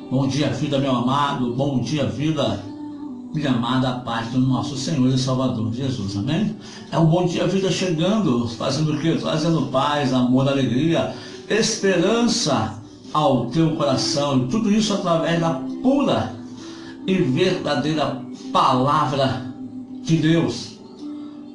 Bom dia, vida, meu amado. Bom dia, vida, minha amada, a paz do nosso Senhor e Salvador Jesus. Amém? É um bom dia, vida, chegando, fazendo o quê? Trazendo paz, amor, alegria, esperança ao teu coração. E tudo isso através da pura e verdadeira palavra de Deus.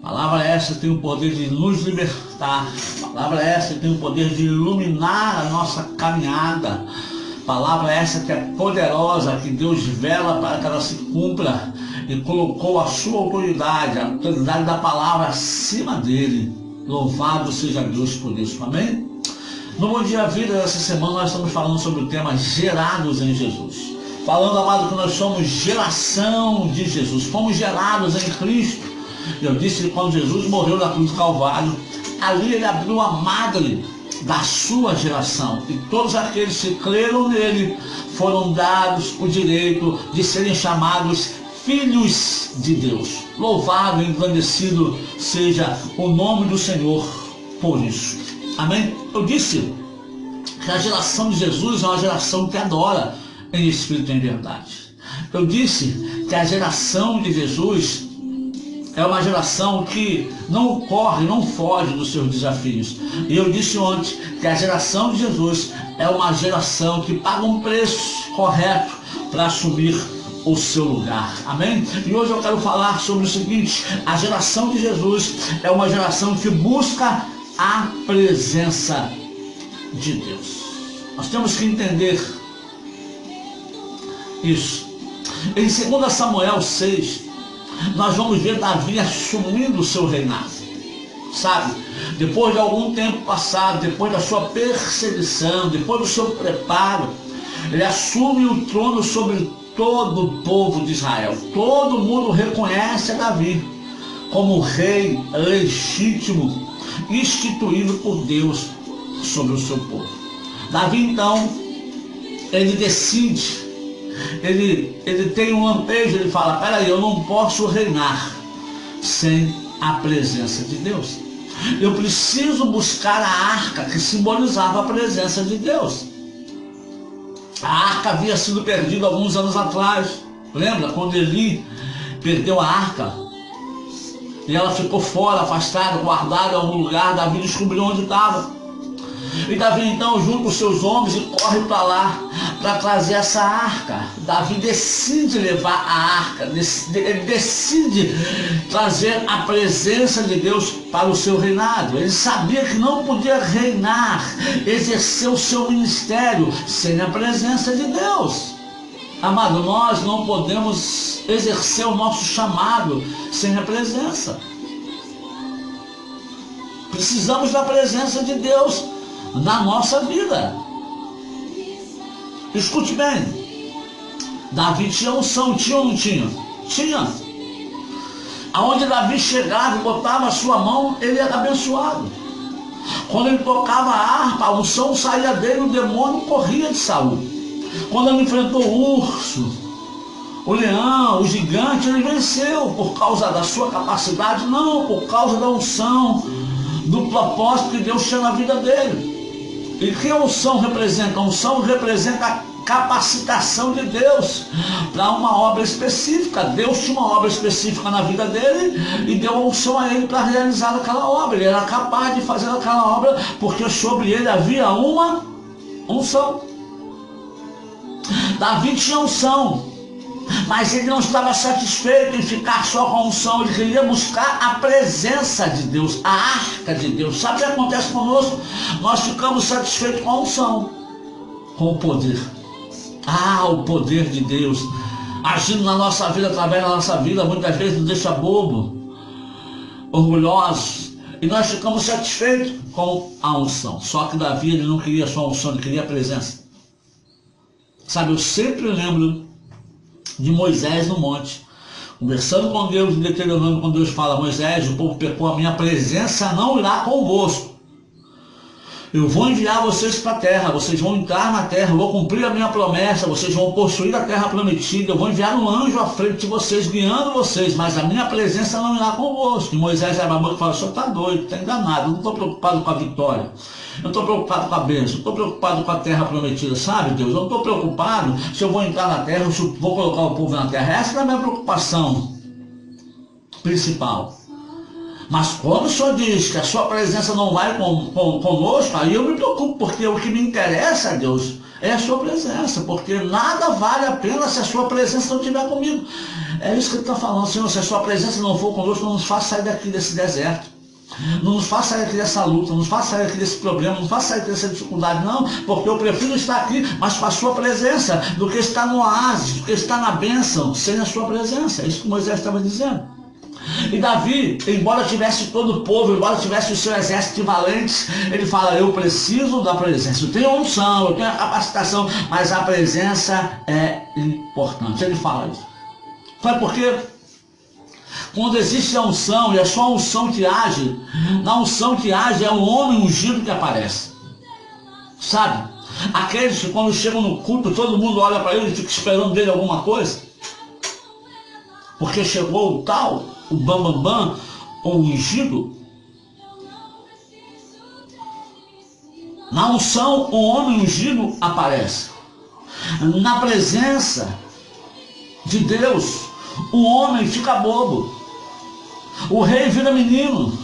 Palavra essa tem o poder de nos libertar. Palavra essa tem o poder de iluminar a nossa caminhada. Palavra essa que é poderosa, que Deus vela para que ela se cumpra e colocou a sua autoridade, a autoridade da palavra acima dele. Louvado seja Deus por isso. Amém? No Bom Dia Vida dessa semana nós estamos falando sobre o tema gerados em Jesus. Falando, amado, que nós somos geração de Jesus. Fomos gerados em Cristo. Eu disse que quando Jesus morreu na cruz do Calvário, ali ele abriu a madre da sua geração. E todos aqueles que creram nele foram dados o direito de serem chamados filhos de Deus. Louvado e engrandecido seja o nome do Senhor por isso. Amém? Eu disse que a geração de Jesus é uma geração que adora em espírito e em verdade. Eu disse que a geração de Jesus é uma geração que não corre, não foge dos seus desafios. E eu disse ontem que a geração de Jesus é uma geração que paga um preço correto para assumir o seu lugar. Amém? E hoje eu quero falar sobre o seguinte: a geração de Jesus é uma geração que busca a presença de Deus. Nós temos que entender isso. Em 2 Samuel 6, nós vamos ver Davi assumindo o seu reinado, sabe? Depois de algum tempo passado, depois da sua perseguição, depois do seu preparo, ele assume o trono sobre todo o povo de Israel. Todo mundo reconhece a Davi como rei legítimo, instituído por Deus sobre o seu povo. Davi, então, ele decide. Ele tem um lampejo, ele fala: peraí, eu não posso reinar sem a presença de Deus. Eu preciso buscar a arca que simbolizava a presença de Deus. A arca havia sido perdida alguns anos atrás. Lembra quando Eli perdeu a arca? E ela ficou fora, afastada, guardada em algum lugar. Davi descobriu onde estava. E Davi então junta os seus homens e corre para lá para trazer essa arca. Davi decide levar a arca, ele decide trazer a presença de Deus para o seu reinado. Ele sabia que não podia reinar, exercer o seu ministério sem a presença de Deus. Amado, nós não podemos exercer o nosso chamado sem a presença. Precisamos da presença de Deus na nossa vida. Escute bem, Davi tinha unção, tinha ou não tinha? Tinha. Aonde Davi chegava e botava a sua mão, ele era abençoado. Quando ele tocava a harpa, a unção saía dele, o demônio corria de Saul. Quando ele enfrentou o urso, o leão, o gigante, ele venceu por causa da sua capacidade, não, por causa da unção, do propósito que Deus tinha na vida dele. E que a unção representa? A unção representa a capacitação de Deus para uma obra específica. Deus tinha uma obra específica na vida dele e deu a unção a ele para realizar aquela obra. Ele era capaz de fazer aquela obra porque sobre ele havia uma unção. Davi tinha unção, mas ele não estava satisfeito em ficar só com a unção. Ele queria buscar a presença de Deus, a arca de Deus. Sabe o que acontece conosco? Nós ficamos satisfeitos com a unção, com o poder. O poder de Deus agindo na nossa vida, através da nossa vida, muitas vezes nos deixa bobo, orgulhosos, e nós ficamos satisfeitos com a unção. Só que Davi, ele não queria só a unção, ele queria a presença. Sabe, eu sempre lembro de Moisés no monte, conversando com Deus, em Deuteronômio, quando Deus fala: Moisés, o povo pecou, a minha presença não irá convosco. Eu vou enviar vocês para a terra, vocês vão entrar na terra, eu vou cumprir a minha promessa, vocês vão possuir a terra prometida, eu vou enviar um anjo à frente de vocês, guiando vocês, mas a minha presença não irá convosco. E Moisés era babão que fala: o senhor está doido, está enganado, eu não estou preocupado com a vitória. Eu não estou preocupado com a bênção, eu estou preocupado com a terra prometida, sabe, Deus? Eu não estou preocupado se eu vou entrar na terra, se eu vou colocar o povo na terra. Essa é a minha preocupação principal. Mas quando o Senhor diz que a sua presença não vai conosco, aí eu me preocupo, porque o que me interessa, Deus, é a sua presença, porque nada vale a pena se a sua presença não estiver comigo. É isso que ele está falando, Senhor, se a sua presença não for conosco, não nos faça sair daqui desse deserto. Não nos faça sair aqui dessa luta, não nos faça sair aqui desse problema, não nos faça sair dessa dificuldade, não, porque eu prefiro estar aqui, mas com a sua presença, do que estar no oásis, do que estar na bênção, sem a sua presença. É isso que Moisés estava dizendo. E Davi, embora tivesse todo o povo, embora tivesse o seu exército de valentes, ele fala, eu preciso da presença, eu tenho a unção, eu tenho a capacitação, mas a presença é importante. Ele fala isso. Sabe por quê? Quando existe a unção, e é só a unção que age, na unção que age é um homem ungido que aparece. Sabe? Aqueles que quando chegam no culto, todo mundo olha para ele e fica esperando dele alguma coisa. Porque chegou o tal, o bambambam, ou o ungido. Na unção, o homem ungido aparece. Na presença de Deus, o homem fica bobo. O rei vira menino.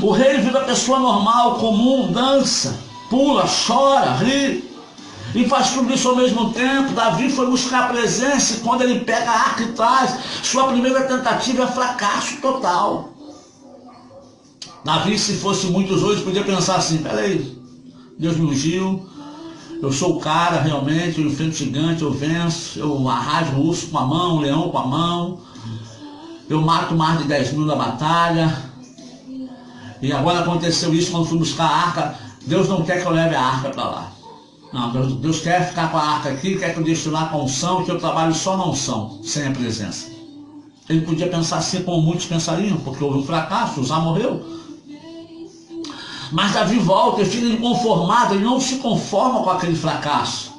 O rei vira pessoa normal, comum, dança, pula, chora, ri. E faz tudo isso ao mesmo tempo. Davi foi buscar a presença e quando ele pega a arca e traz, sua primeira tentativa é fracasso total. Davi, se fosse muitos hoje, podia pensar assim, peraí, Deus me ungiu, eu sou o cara realmente, eu enfrento gigante, eu venço, eu arraso o urso com a mão, o leão com a mão, eu mato mais de 10 mil na batalha, e agora aconteceu isso quando fui buscar a arca. Deus não quer que eu leve a arca para lá. Não, Deus quer ficar com a arca aqui, quer que eu deixe lá com a unção, que eu trabalho só na unção, sem a presença. Ele podia pensar assim como muitos pensariam, porque houve um fracasso, Uzá morreu. Mas Davi volta, ele fica inconformado, ele não se conforma com aquele fracasso.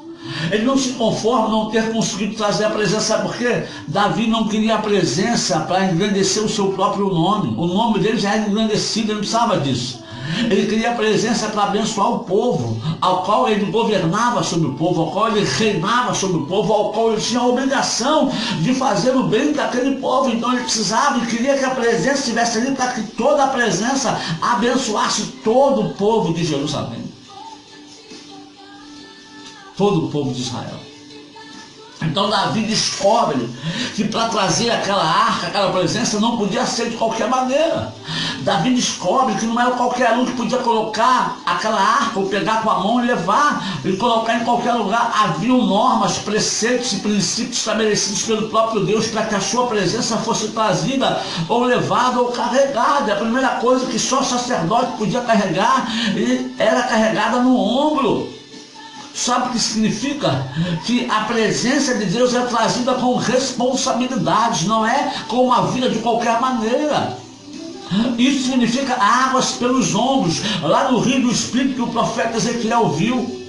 Ele não se conforma não ter conseguido trazer a presença, sabe por quê? Davi não queria a presença para engrandecer o seu próprio nome. O nome dele já era engrandecido, ele não precisava disso. Ele queria a presença para abençoar o povo, ao qual ele governava sobre o povo, ao qual ele reinava sobre o povo, ao qual ele tinha a obrigação de fazer o bem daquele povo. Então ele precisava e queria que a presença estivesse ali para que toda a presença abençoasse todo o povo de Jerusalém. Todo o povo de Israel. Então Davi descobre que para trazer aquela arca, aquela presença, não podia ser de qualquer maneira. Davi descobre que não era qualquer um que podia colocar aquela arca, ou pegar com a mão e levar, e colocar em qualquer lugar. Haviam normas, preceitos e princípios estabelecidos pelo próprio Deus para que a sua presença fosse trazida, ou levada, ou carregada. A primeira coisa que só o sacerdote podia carregar, e era carregada no ombro. Sabe o que significa? Que a presença de Deus é trazida com responsabilidades, não é com uma vida de qualquer maneira. Isso significa águas pelos ombros, lá no rio do Espírito que o profeta Ezequiel viu.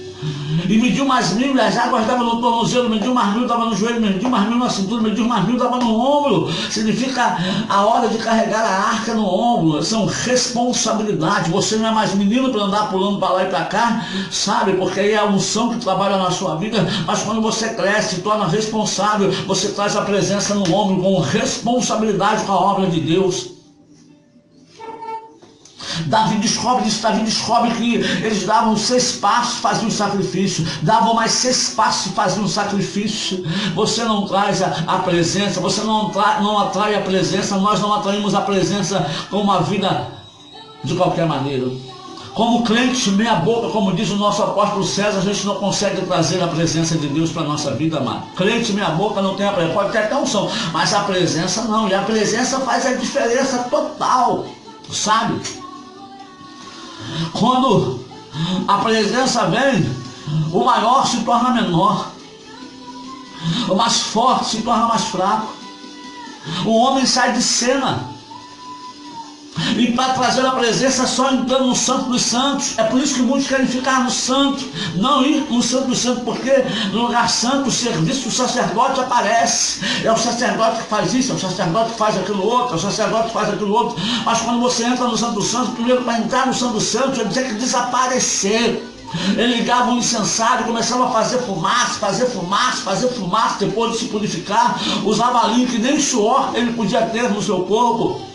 E mediu mais 1000, as águas davam no tornozelo, mediu mais 1000, dava no joelho, mediu mais 1000 na cintura, mediu mais 1000, dava no ombro. Significa a hora de carregar a arca no ombro. São responsabilidades. Você não é mais menino para andar pulando para lá e para cá, sabe? Porque aí é a unção que trabalha na sua vida. Mas quando você cresce, se torna responsável, você traz a presença no ombro com responsabilidade com a obra de Deus. Davi descobre isso, Davi descobre que eles davam 6 passos e faziam um sacrifício, davam mais 6 passos e faziam um sacrifício. Você não traz a presença, você não atrai a presença, nós não atraímos a presença com uma vida de qualquer maneira. Como crente, meia boca, como diz o nosso apóstolo César, a gente não consegue trazer a presença de Deus para a nossa vida, amado. Crente, meia boca, não tem a presença, pode ter até unção, mas a presença não, e a presença faz a diferença total, sabe? Quando a presença vem, o maior se torna menor, o mais forte se torna mais fraco, o homem sai de cena. E para trazer a presença só entrando no Santo dos Santos. É por isso que muitos querem ficar no Santo, não ir no Santo dos Santos, porque no lugar santo, o serviço do sacerdote aparece. É o sacerdote que faz isso, é o sacerdote que faz aquilo outro, é o sacerdote que faz aquilo outro. Mas quando você entra no Santo dos Santos, primeiro para entrar no Santo dos Santos, ele tinha que desaparecer. Ele ligava um incensário, começava a fazer fumaça, depois de se purificar, usava linho que nem suor ele podia ter no seu corpo.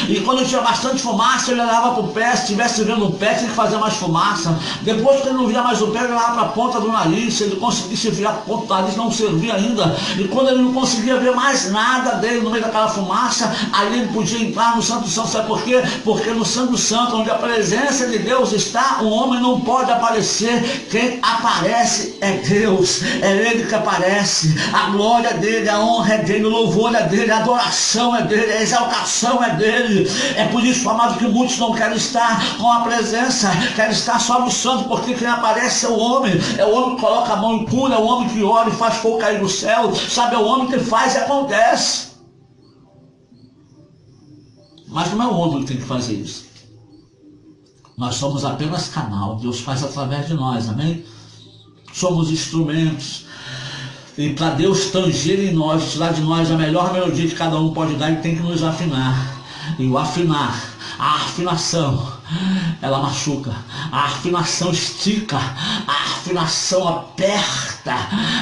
E quando tinha bastante fumaça, ele olhava para o pé. Se estivesse vendo o pé, tinha que fazer mais fumaça. Depois que ele não via mais o pé, ele olhava para a ponta do nariz. Se ele conseguisse ver a ponta do nariz, não servia ainda. E quando ele não conseguia ver mais nada dele no meio daquela fumaça, aí ele podia entrar no Santo Santo. Sabe por quê? Porque no Santo Santo, onde a presença de Deus está, o homem não pode aparecer. Quem aparece é Deus. É Ele que aparece. A glória é dele, a honra é dele, o louvor é dele, a adoração é dele, a exaltação é dele. É por isso, amado, que muitos não querem estar com a presença, querem estar só no santo, porque quem aparece é o homem que coloca a mão e cura, é o homem que ora e faz fogo cair do céu, sabe, é o homem que faz e acontece. Mas não é o homem que tem que fazer isso. Nós somos apenas canal, Deus faz através de nós, amém? Somos instrumentos. E para Deus tanger em nós, tirar de nós a melhor melodia que cada um pode dar, Ele tem que nos afinar. E o afinar, a afinação, ela machuca, a afinação estica, a afinação aperta,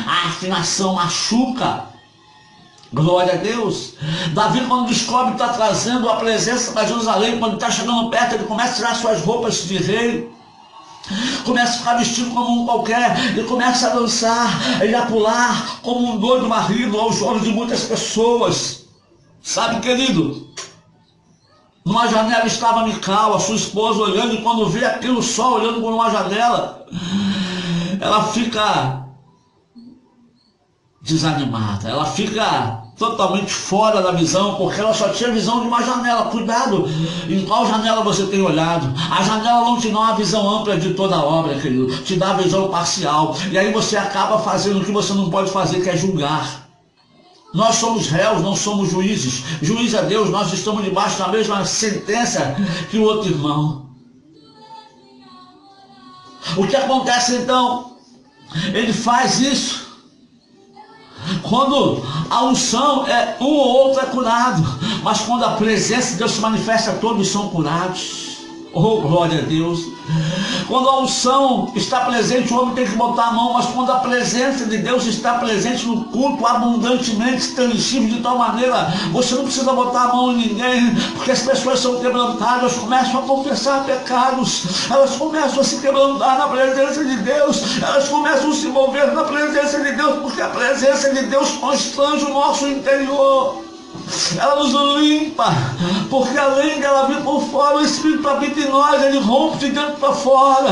a afinação machuca. Glória a Deus. Davi, quando descobre que está trazendo a presença para Jerusalém, quando está chegando perto, ele começa a tirar suas roupas de rei. Começa a ficar vestido como um qualquer, ele começa a dançar, ele a pular como um doido marido aos olhos de muitas pessoas. Sabe, querido, numa janela estava Mical, a sua esposa, olhando, e quando vê aquilo só olhando por uma janela, ela fica desanimada, ela fica totalmente fora da visão, porque ela só tinha visão de uma janela. Cuidado em qual janela você tem olhado. A janela não te dá uma visão ampla de toda a obra, querido, te dá a visão parcial, e aí você acaba fazendo o que você não pode fazer, que é julgar. Nós somos réus, não somos juízes. Juiz é Deus, nós estamos debaixo da mesma sentença que o outro irmão. O que acontece então? Ele faz isso quando a unção é um ou outro é curado, mas quando a presença de Deus se manifesta, todos são curados. Oh, glória a Deus. Quando a unção está presente, o homem tem que botar a mão, mas quando a presença de Deus está presente no culto, abundantemente, tangível, de tal maneira, você não precisa botar a mão em ninguém, porque as pessoas são quebrantadas, começam a confessar pecados, elas começam a se quebrantar na presença de Deus, elas começam a se mover na presença de Deus, porque a presença de Deus constrange o nosso interior. Ela nos limpa, porque além dela vir por fora, o Espírito habita em nós, ele rompe de dentro para fora,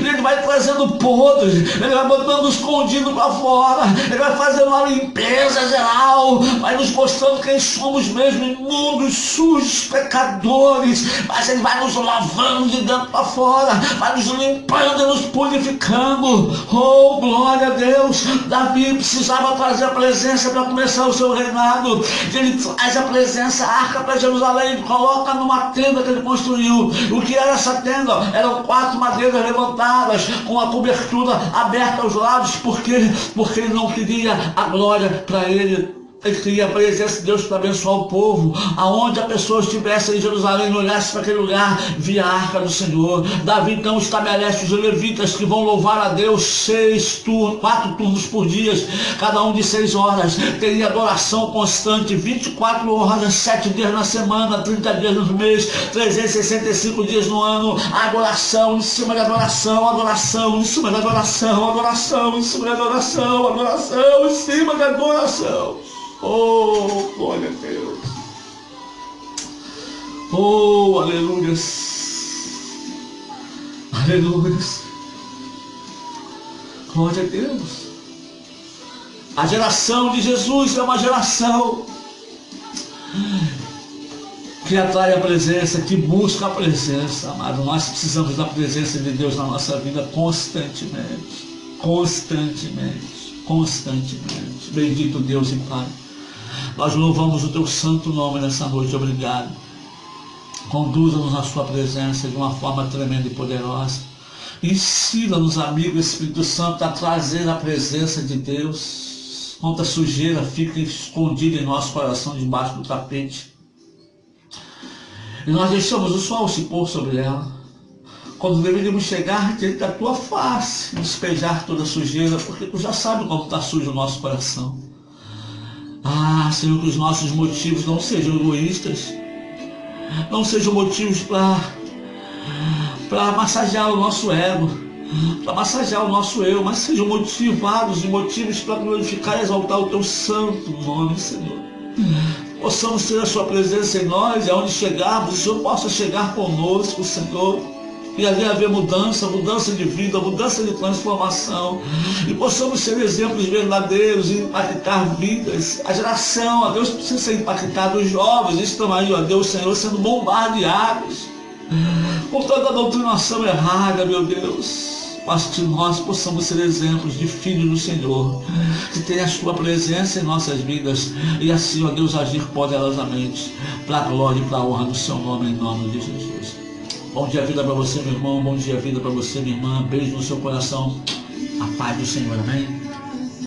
ele vai trazendo podre, ele vai botando escondido para fora, ele vai fazendo uma limpeza geral, vai nos mostrando quem somos mesmo, imundos, sujos, pecadores, mas ele vai nos lavando de dentro para fora, vai nos limpando e nos purificando. Oh, glória a Deus. Davi precisava trazer a presença para começar o seu reinado. Ele traz a presença, a arca para Jerusalém, coloca numa tenda que ele construiu. O que era essa tenda? Eram 4 madeiras levantadas, com a cobertura aberta aos lados. Por quê? Porque ele não queria a glória para ele. Ele queria a presença de Deus para abençoar o povo. Aonde a pessoa estivesse em Jerusalém e olhasse para aquele lugar, via a arca do Senhor. Davi então estabelece os levitas que vão louvar a Deus 4 turnos por dia, cada um de 6 horas. Teria adoração constante, 24 horas, 7 dias na semana, 30 dias no mês, 365 dias no ano. Adoração em cima de adoração, adoração em cima de adoração, adoração em cima de adoração, adoração em cima de adoração. Oh, glória a Deus. Oh, aleluias. Aleluias. Glória a Deus. A geração de Jesus é uma geração que atrai a presença, que busca a presença, amado. Nós precisamos da presença de Deus na nossa vida constantemente. Constantemente. Constantemente. Bendito Deus e Pai. Nós louvamos o teu santo nome nessa noite, obrigado. Conduza-nos na sua presença de uma forma tremenda e poderosa. Ensina-nos, amigo Espírito Santo, a trazer a presença de Deus. Quanta sujeira fica escondida em nosso coração debaixo do tapete. E nós deixamos o sol se pôr sobre ela, quando deveríamos chegar diante da tua face, despejar toda a sujeira, porque tu já sabe como está sujo o nosso coração. Ah, Senhor, que os nossos motivos não sejam egoístas, não sejam motivos para massagear o nosso ego, para massagear o nosso eu, mas sejam motivados e motivos para glorificar e exaltar o teu santo nome, Senhor. Possamos ter a sua presença em nós, e aonde chegarmos, o Senhor possa chegar conosco, Senhor, e ali haver mudança de vida, mudança de transformação, e possamos ser exemplos verdadeiros e impactar vidas. A geração, ó Deus, precisa ser impactada, os jovens estão aí, ó Deus, Senhor, sendo bombardeados com toda a doutrinação errada, meu Deus. Mas que nós possamos ser exemplos de filhos do Senhor, que tenha a sua presença em nossas vidas, e assim, ó Deus, agir poderosamente para a glória e para a honra do seu nome, em nome de Jesus. Bom dia, vida para você, meu irmão. Bom dia, vida para você, minha irmã. Beijo no seu coração. A paz do Senhor, amém?